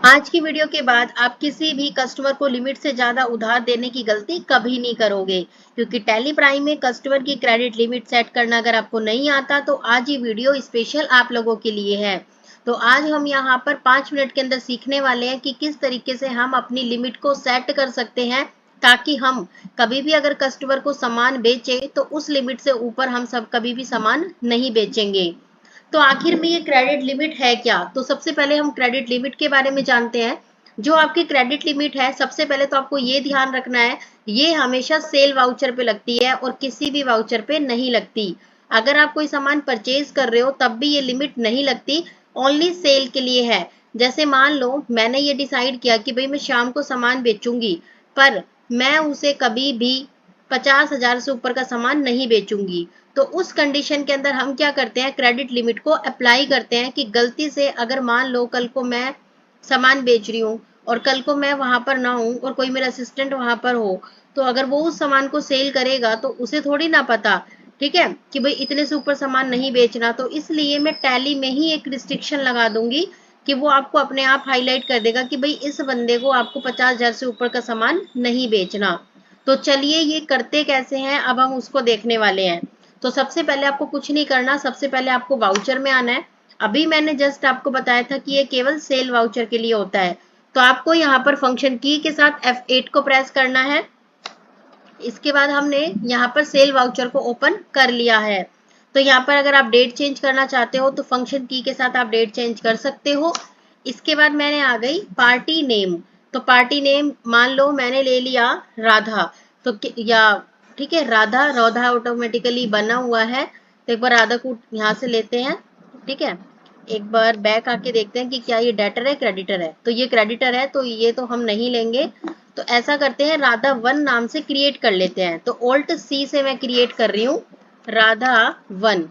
आज की वीडियो के बाद आप किसी भी कस्टमर को लिमिट से ज्यादा उधार देने की गलती कभी नहीं करोगे, क्योंकि टैली प्राइम में कस्टमर की क्रेडिट लिमिट सेट करना अगर आपको नहीं आता तो आज ये वीडियो स्पेशल आप लोगों के लिए है। तो आज हम यहाँ पर 5 मिनट के अंदर सीखने वाले हैं कि किस तरीके से हम अपनी लिमिट को सेट कर सकते हैं, ताकि हम कभी भी अगर कस्टमर को सामान बेचे तो उस लिमिट से ऊपर हम सब कभी भी सामान नहीं बेचेंगे। तो आखिर में ये क्रेडिट लिमिट है क्या? तो सबसे पहले हम क्रेडिट लिमिट के बारे में जानते हैं। जो आपकी क्रेडिट लिमिट है, सबसे पहले तो आपको ये ध्यान रखना है, ये हमेशा सेल वाउचर पे लगती है और किसी भी वाउचर पे नहीं लगती। अगर आप कोई सामान परचेज कर रहे हो तब भी ये लिमिट नहीं लगती, ओनली सेल के लिए है। जैसे मान लो मैंने ये डिसाइड किया कि भाई मैं शाम को सामान बेचूंगी, पर मैं उसे कभी भी 50,000 से ऊपर का सामान नहीं बेचूंगी। तो उस कंडीशन के अंदर हम क्या करते हैं, क्रेडिट लिमिट को अप्लाई करते हैं कि गलती से अगर मान लो कल को मैं सामान बेच रही हूँ और कल को मैं वहां पर ना हूँ और कोई मेरा असिस्टेंट वहां पर हो, तो अगर वो उस सामान को सेल करेगा तो उसे थोड़ी ना पता, ठीक है, कि भाई इतने से ऊपर सामान नहीं बेचना। तो इसलिए मैं टैली में ही एक रिस्ट्रिक्शन लगा दूंगी कि वो आपको अपने आप हाईलाइट कर देगा कि भाई इस बंदे को आपको 50,000 से ऊपर का सामान नहीं बेचना। तो चलिए ये करते कैसे हैं, अब हम उसको देखने वाले हैं। तो सबसे पहले आपको कुछ नहीं करना, सबसे पहले आपको वाउचर में आना है। अभी मैंने जस्ट आपको बताया था कि ये केवल सेल वाउचर के लिए होता है। तो आपको यहाँ पर फंक्शन की के साथ F8 को प्रेस करना है। इसके बाद हमने यहाँ पर सेल वाउचर को ओपन कर लिया है। तो यहाँ पर अगर आप डेट चेंज करना चाहते हो तो फंक्शन की के साथ आप डेट चेंज कर सकते हो। इसके बाद मैंने आ गई पार्टी नेम। तो पार्टी नेम मान लो मैंने ले लिया राधा, तो या ठीक है, राधा राधा ऑटोमेटिकली बना हुआ है। तो एक बार राधा को यहाँ से लेते हैं, ठीक है। एक बार बैक आके देखते हैं कि क्या ये डेटर है क्रेडिटर है। तो ये क्रेडिटर है, तो ये तो हम नहीं लेंगे। तो ऐसा करते हैं, राधा 1 नाम से क्रिएट कर लेते हैं। तो Alt C से मैं क्रिएट कर रही हूँ राधा 1।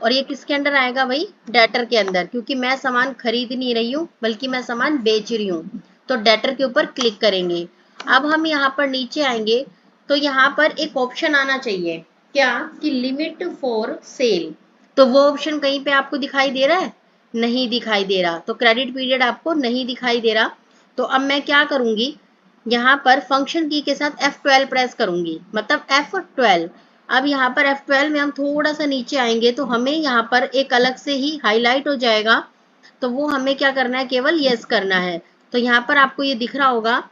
और ये किसके अंदर आएगा भाई, डेटर के अंदर, क्योंकि मैं सामान खरीद नहीं रही हूँ बल्कि मैं सामान बेच रही हूँ। तो डेटर के ऊपर क्लिक करेंगे। अब हम यहाँ पर नीचे आएंगे तो यहाँ पर एक ऑप्शन आना चाहिए, क्या कि लिमिट फॉर सेल। तो वो ऑप्शन कहीं पे आपको दिखाई दे रहा है? नहीं दिखाई दे रहा। तो क्रेडिट पीरियड आपको नहीं दिखाई दे रहा। तो अब मैं क्या करूंगी, यहाँ पर फंक्शन की के साथ F12 प्रेस करूंगी, मतलब F12। अब यहाँ पर F12 में हम थोड़ा सा नीचे आएंगे तो हमें यहाँ पर एक अलग से ही हाईलाइट हो जाएगा। तो वो हमें क्या करना है, केवल यस करना है। तो यहाँ पर आपको ये दिख रहा होगा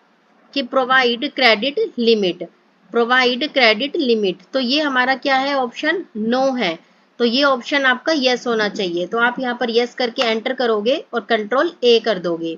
कि provide credit limit, provide credit limit. तो ये हमारा क्या है, ऑप्शन नो है। तो ये ऑप्शन आपका यस होना चाहिए। तो आप यहाँ पर यस करके एंटर करोगे और कंट्रोल ए कर दोगे,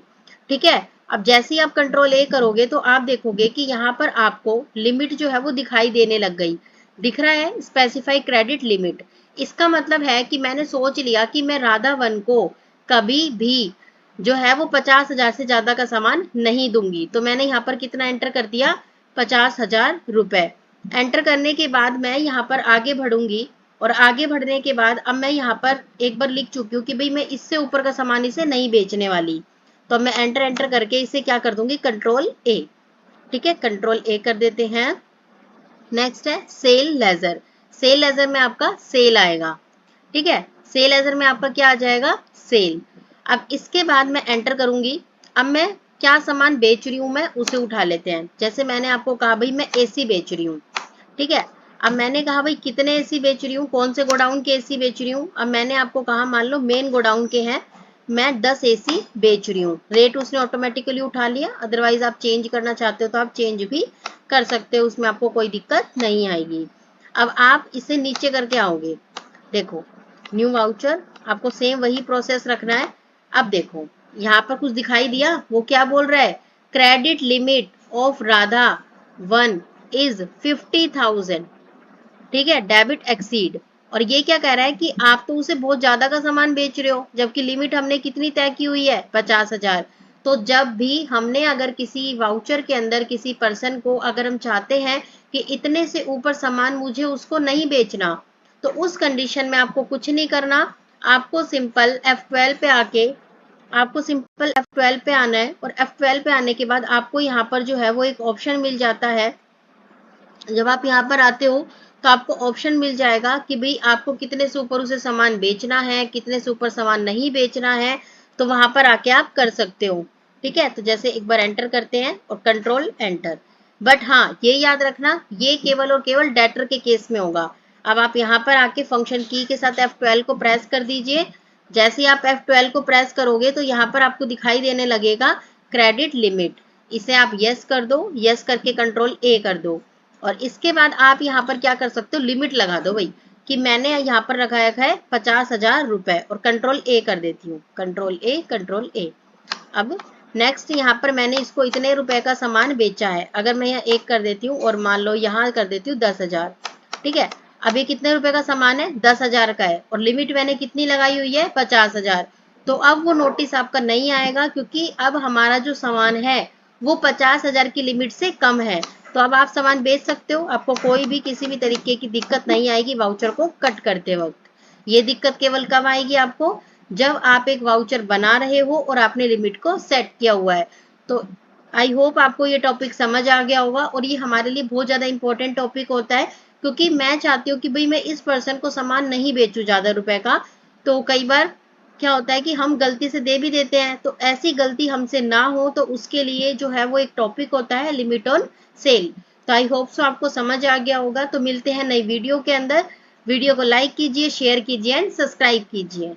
ठीक है। अब जैसे ही आप कंट्रोल ए करोगे तो आप देखोगे कि यहाँ पर आपको लिमिट जो है वो दिखाई देने लग गई। दिख रहा है स्पेसिफाई क्रेडिट लिमिट। इसका मतलब है कि मैंने सोच लिया कि मैं राधा 1 को कभी भी जो है वो 50,000 से ज्यादा का सामान नहीं दूंगी। तो मैंने यहाँ पर कितना एंटर कर दिया, 50,000 रुपए। एंटर करने के बाद मैं यहाँ पर आगे बढ़ूंगी और आगे बढ़ने के बाद अब मैं यहाँ पर एक बार लिख चुकी हूँ कि भाई मैं इससे ऊपर का सामान इसे नहीं बेचने वाली। तो मैं एंटर एंटर करके इसे क्या कर दूंगी, कंट्रोल ए, ठीक है, कंट्रोल ए कर देते हैं। नेक्स्ट है सेल लेजर। सेल लेजर में आपका सेल आएगा, ठीक है। सेल लेजर में आपका क्या आ जाएगा, सेल। अब इसके बाद मैं एंटर करूंगी। अब मैं क्या सामान बेच रही हूं, मैं उसे उठा लेते हैं। जैसे मैंने आपको कहा भाई मैं एसी बेच रही हूँ, ठीक है। अब मैंने कहा भाई कितने एसी बेच रही हूँ, कौन से गोडाउन के एसी बेच रही हूँ। अब मैंने आपको कहा मान लो मेन गोडाउन के हैं, मैं 10 एसी बेच रही हूँ। रेट उसने ऑटोमेटिकली उठा लिया। अदरवाइज आप चेंज करना चाहते हो तो आप चेंज भी कर सकते हो, उसमें आपको कोई दिक्कत नहीं आएगी। अब आप इसे नीचे करके आओगे, देखो न्यू वाउचर, आपको सेम वही प्रोसेस रखना है। अब देखो यहाँ पर कुछ दिखाई दिया, वो क्या बोल रहा है, credit limit of Radha 1 is 50,000, ठीक है, डेबिट एक्सीड। और ये क्या कह रहा है कि आप तो उसे बहुत ज्यादा का सामान बेच रहे हो, जबकि लिमिट हमने कितनी तय की हुई है, 50,000। तो जब भी हमने अगर किसी वाउचर के अंदर किसी पर्सन को अगर हम चाहते हैं कि इतने से ऊपर सामान मुझे उसको नहीं बेचना, तो उस कंडीशन में आपको कुछ नहीं करना। आपको सिंपल F12 पे आके, आपको सिंपल F12 पे आना है और F12 पे आने के बाद आपको यहाँ पर जो है वो एक ऑप्शन मिल जाता है। जब आप यहाँ पर आते हो तो आपको ऑप्शन मिल जाएगा कि भाई आपको कितने से ऊपर उसे सामान बेचना है, कितने से ऊपर सामान नहीं बेचना है। तो वहां पर आके आप कर सकते हो। ठीक है, तो जैसे एक बार एंटर करते हैं और कंट्रोल एंटर। बट हाँ, ये याद रखना, ये केवल और केवल डेटर के केस में होगा। अब आप यहाँ पर आके फंक्शन की के साथ F12 को प्रेस कर दीजिए। जैसे ही आप F12 को प्रेस करोगे तो यहाँ पर आपको दिखाई देने लगेगा क्रेडिट लिमिट। इसे आप यस कर दो, यस करके कंट्रोल ए कर दो। और इसके बाद आप यहाँ पर क्या कर सकते हो, लिमिट लगा दो भाई, कि मैंने यहाँ पर रखा है 50,000 रुपए, और कंट्रोल ए कर देती हूँ, कंट्रोल ए, कंट्रोल ए। अब नेक्स्ट यहाँ पर मैंने इसको इतने रुपए का सामान बेचा है, अगर मैं यहाँ एक कर देती हूँ और मान लो यहाँ कर देती हूँ 10,000। ठीक है, अब ये कितने रुपए का सामान है, 10,000 का है, और लिमिट मैंने कितनी लगाई हुई है, 50,000। तो अब वो नोटिस आपका नहीं आएगा, क्योंकि अब हमारा जो सामान है वो 50,000 की लिमिट से कम है। तो अब आप सामान बेच सकते हो, आपको कोई भी किसी भी तरीके की दिक्कत नहीं आएगी वाउचर को कट करते वक्त। ये दिक्कत केवल कब आएगी आपको, जब आप एक वाउचर बना रहे हो और आपने लिमिट को सेट किया हुआ है। तो आई होप आपको ये टॉपिक समझ आ गया होगा, और ये हमारे लिए बहुत ज्यादा इंपॉर्टेंट टॉपिक होता है, क्योंकि मैं चाहती हूँ कि भाई मैं इस पर्सन को सामान नहीं बेचूं ज्यादा रुपए का। तो कई बार क्या होता है कि हम गलती से दे भी देते हैं, तो ऐसी गलती हमसे ना हो, तो उसके लिए जो है वो एक टॉपिक होता है लिमिट ऑन सेल। तो आई होप सो आपको समझ आ गया होगा। तो मिलते हैं नई वीडियो के अंदर। वीडियो को लाइक कीजिए, शेयर कीजिए एंड सब्सक्राइब कीजिए।